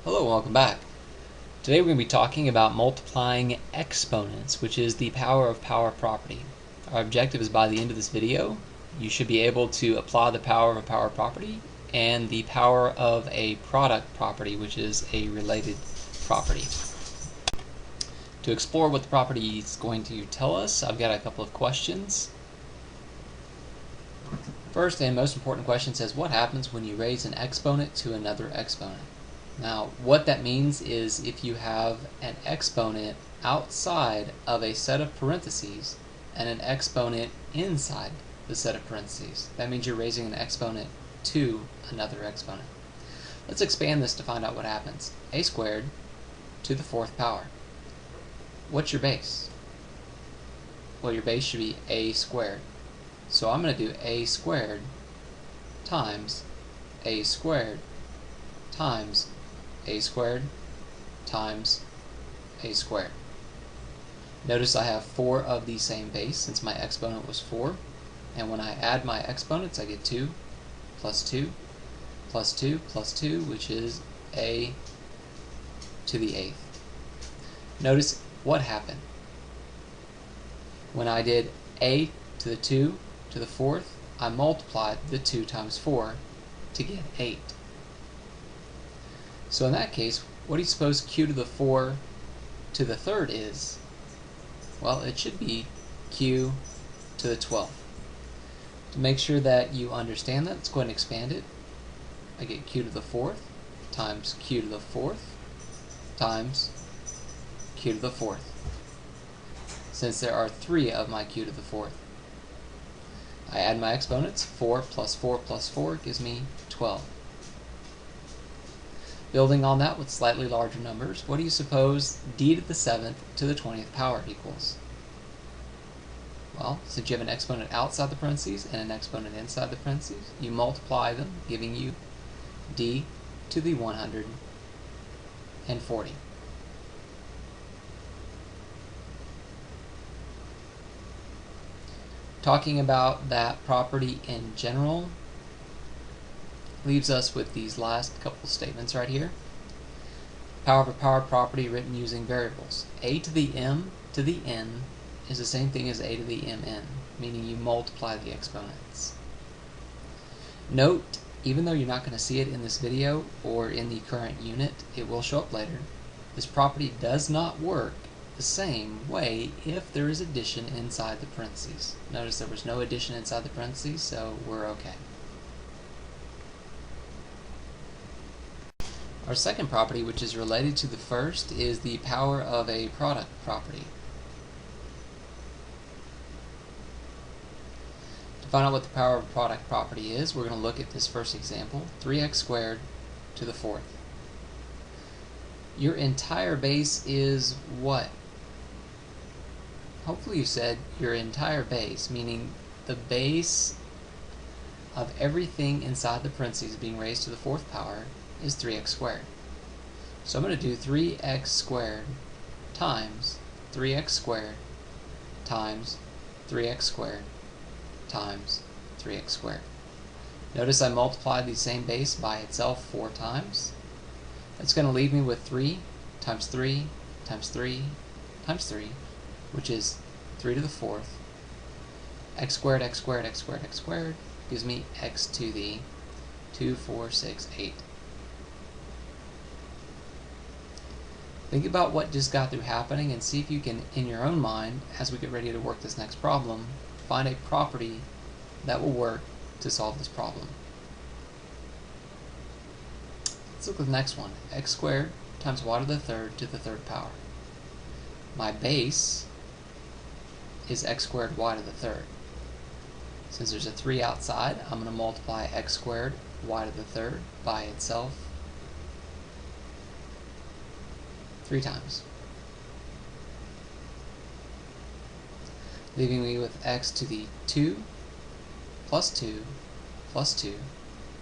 Hello, welcome back. Today we're going to be talking about multiplying exponents, which is the power of power property. Our objective is by the end of this video, you should be able to apply the power of a power property and the power of a product property, which is a related property. To explore what the property is going to tell us, I've got a couple of questions. First and most important question says, what happens when you raise an exponent to another exponent? Now, what that means is if you have an exponent outside of a set of parentheses and an exponent inside the set of parentheses, that means you're raising an exponent to another exponent. Let's expand this to find out what happens. A squared to the fourth power. What's your base? Well, your base should be a squared. So I'm going to do a squared times a squared times a squared times a squared. Notice I have 4 of the same base since my exponent was 4. And when I add my exponents, I get 2 plus 2 plus 2 plus 2, which is a to the 8th. Notice what happened. When I did a to the 2 to the 4th, I multiplied the 2 times 4 to get 8. So in that case, what do you suppose q to the 4 to the 3rd is? Well, it should be q to the 12th. To make sure that you understand that, let's go ahead and expand it. I get q to the 4th times q to the 4th times q to the 4th. Since there are 3 of my q to the 4th. I add my exponents. 4 plus 4 plus 4 gives me 12. Building on that with slightly larger numbers, what do you suppose d to the 7th to the 20th power equals? Well, since you have an exponent outside the parentheses and an exponent inside the parentheses, you multiply them, giving you d to the 140. Talking about that property in general leaves us with these last couple statements right here. Power of a power property written using variables. A to the m to the n is the same thing as a to the mn, meaning you multiply the exponents. Note, even though you're not going to see it in this video or in the current unit, it will show up later. This property does not work the same way if there is addition inside the parentheses. Notice there was no addition inside the parentheses, so we're okay. Our second property, which is related to the first, is the power of a product property. To find out what the power of a product property is, we're going to look at this first example, 3x squared to the 4th. Your entire base is what? Hopefully you said your entire base, meaning the base of everything inside the parentheses being raised to the 4th power is 3x squared. So I'm going to do 3x squared times 3x squared times 3x squared times 3x squared. Notice I multiplied the same base by itself 4 times. That's going to leave me with 3 times 3 times 3 times 3, which is 3 to the 4th. X squared, x squared, x squared, x squared gives me x to the 2, 4, 6, 8. Think about what just got through happening and see if you can, in your own mind, as we get ready to work this next problem, find a property that will work to solve this problem. Let's look at the next one. X squared times y to the 3rd to the 3rd power. My base is x squared y to the 3rd. Since there's a 3 outside, I'm going to multiply x squared y to the 3rd by itself 3 times, leaving me with x to the 2 plus 2 plus 2,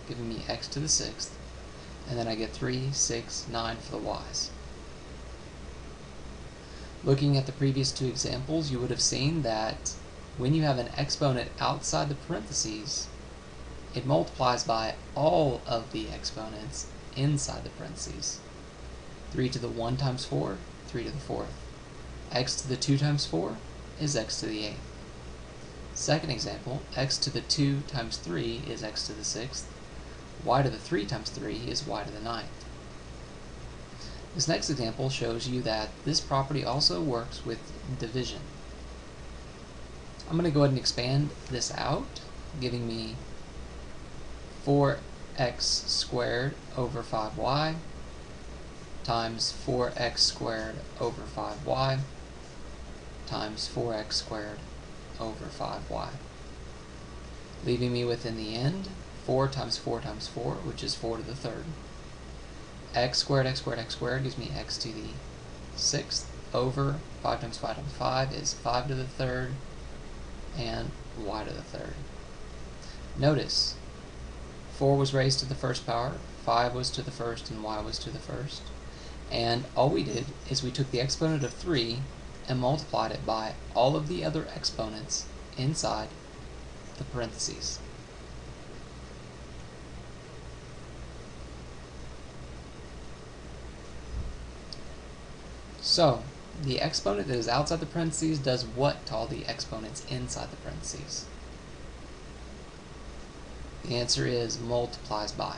giving me x to the 6th, and then I get 3, 6, 9 for the y's. Looking at the previous 2 examples, you would have seen that when you have an exponent outside the parentheses, it multiplies by all of the exponents inside the parentheses. 3 to the 1 times 4, 3 to the 4th. X to the 2 times 4 is x to the 8th. Second example, x to the 2 times 3 is x to the 6th. Y to the 3 times 3 is y to the 9th. This next example shows you that this property also works with division. I'm going to go ahead and expand this out, giving me 4x squared over 5y times 4x squared over 5y times 4x squared over 5y, leaving me with, in the end, 4 times 4 times 4, which is 4 to the 3rd. X squared gives me x to the 6th over 5 times 5 times 5 is 5 to the 3rd, and y to the 3rd. Notice, 4 was raised to the first power, 5 was to the first, and y was to the first. And all we did is we took the exponent of 3 and multiplied it by all of the other exponents inside the parentheses. So, the exponent that is outside the parentheses does what to all the exponents inside the parentheses? The answer is multiplies by.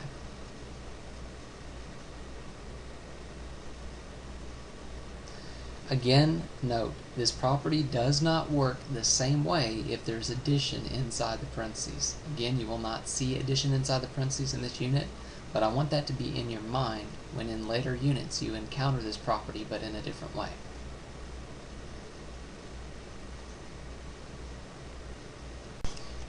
Again, note, this property does not work the same way if there's addition inside the parentheses. Again, you will not see addition inside the parentheses in this unit, but I want that to be in your mind when in later units you encounter this property, but in a different way.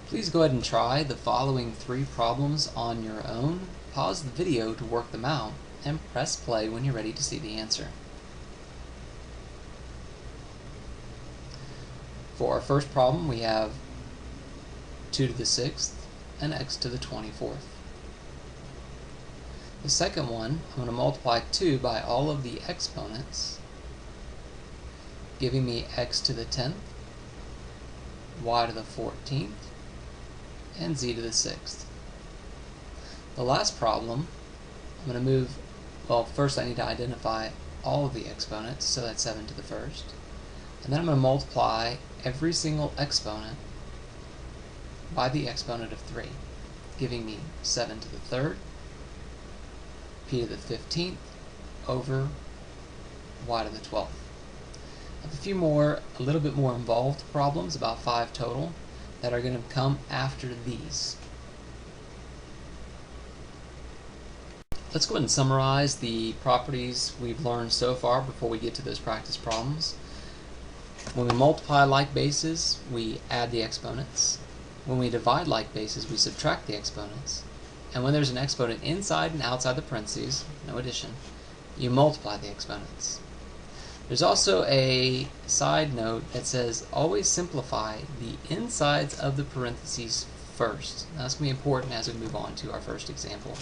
Please go ahead and try the following 3 problems on your own. Pause the video to work them out, and press play when you're ready to see the answer. For our first problem, we have 2 to the 6th and x to the 24th. The second one, I'm going to multiply 2 by all of the exponents, giving me x to the 10th, y to the 14th, and z to the 6th. The last problem, I'm going to move, well, first I need to identify all of the exponents, so that's 7 to the 1st. And then I'm going to multiply every single exponent by the exponent of 3, giving me 7 to the 3rd, p to the 15th, over y to the 12th. I have a few more, a little bit more involved problems, about 5 total, that are going to come after these. Let's go ahead and summarize the properties we've learned so far before we get to those practice problems. When we multiply like bases, we add the exponents. When we divide like bases, we subtract the exponents. And when there's an exponent inside and outside the parentheses, no addition, you multiply the exponents. There's also a side note that says always simplify the insides of the parentheses first. Now, that's going to be important as we move on to our first example.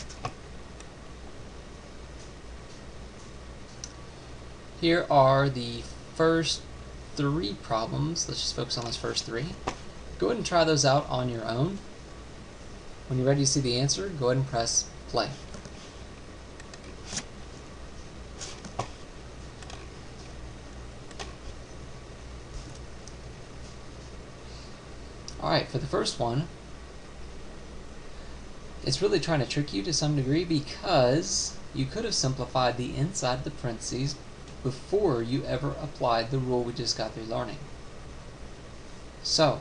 Here are the first 3 problems. Let's just focus on those first 3. Go ahead and try those out on your own. When you're ready to see the answer, go ahead and press play. Alright, for the first one, it's really trying to trick you to some degree because you could have simplified the inside of the parentheses before you ever applied the rule we just got through learning. So,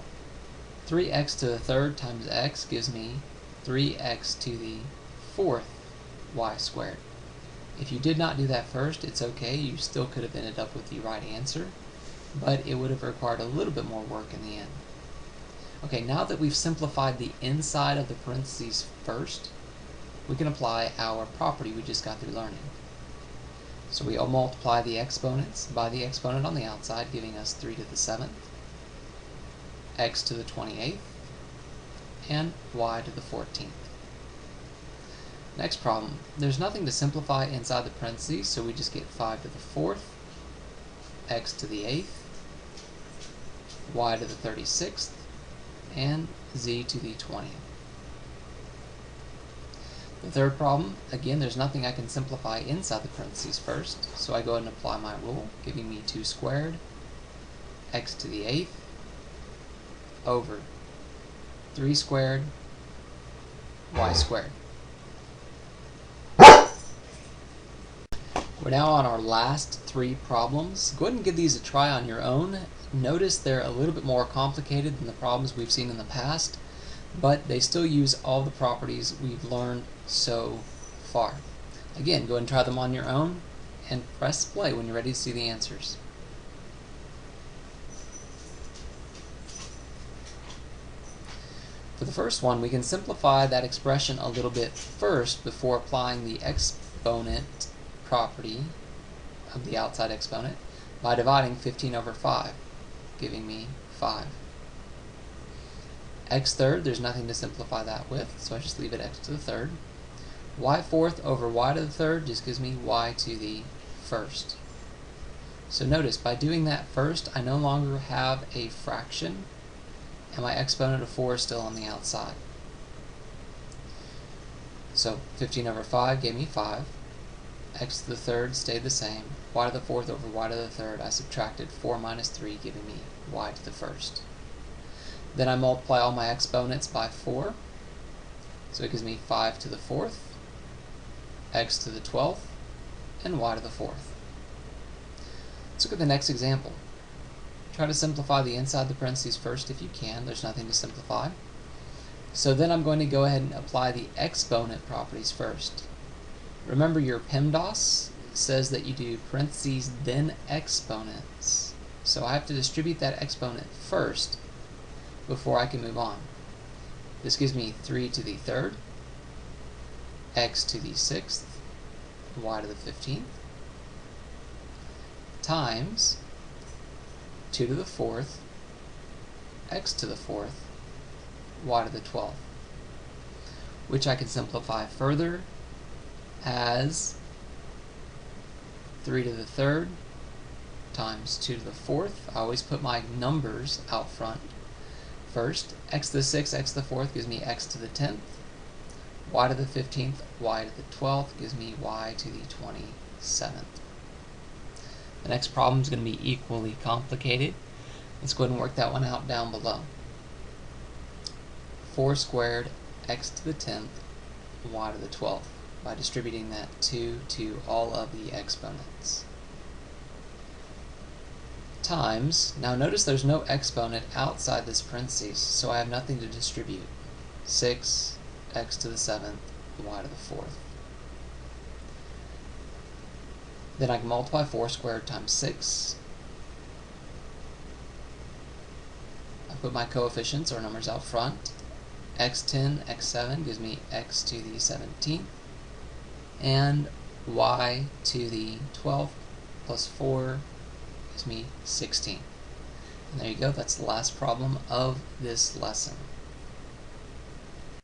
3x to the 3rd times x gives me 3x to the 4th y squared. If you did not do that first, it's okay. You still could have ended up with the right answer, but it would have required a little bit more work in the end. Okay, now that we've simplified the inside of the parentheses first, we can apply our property we just got through learning. So we all multiply the exponents by the exponent on the outside, giving us 3 to the 7th, x to the 28th, and y to the 14th. Next problem, there's nothing to simplify inside the parentheses, so we just get 5 to the 4th, x to the 8th, y to the 36th, and z to the 20th. The third problem, again, there's nothing I can simplify inside the parentheses first, so I go ahead and apply my rule, giving me 2 squared x to the 8th over 3 squared y squared. We're now on our last 3 problems. Go ahead and give these a try on your own. Notice they're a little bit more complicated than the problems we've seen in the past, but they still use all the properties we've learned so far. Again, go ahead and try them on your own and press play when you're ready to see the answers. For the first one, we can simplify that expression a little bit first before applying the exponent property of the outside exponent by dividing 15 over 5, giving me 5. X third, there's nothing to simplify that with, so I just leave it x to the third. Y fourth over y to the third just gives me y to the first. So notice, by doing that first, I no longer have a fraction, and my exponent of 4 is still on the outside. So 15 over 5 gave me 5. X to the third stayed the same. Y to the fourth over y to the third, I subtracted 4 minus 3, giving me y to the first. Then I multiply all my exponents by 4, so it gives me 5 to the fourth, x to the 12th, and y to the fourth. Let's look at the next example. Try to simplify the inside the parentheses first if you can. There's nothing to simplify. So then I'm going to go ahead and apply the exponent properties first. Remember, your PEMDAS says that you do parentheses then exponents. So I have to distribute that exponent first before I can move on. This gives me 3 to the third, x to the 6th, y to the 15th, times 2 to the 4th, x to the 4th, y to the 12th, which I can simplify further as 3 to the 3rd times 2 to the 4th. I always put my numbers out front first. X to the 6th, x to the 4th gives me x to the 10th. Y to the 15th, y to the 12th gives me y to the 27th. The next problem is going to be equally complicated. Let's go ahead and work that one out down below. 4 squared x to the 10th, y to the 12th, by distributing that 2 to all of the exponents. Times, now notice there's no exponent outside this parentheses, so I have nothing to distribute. 6 x to the 7th, y to the 4th. Then I can multiply 4 squared times 6. I put my coefficients or numbers out front. x10, x7 gives me x to the 17th, and y to the 12th plus 4 gives me 16. And there you go, that's the last problem of this lesson.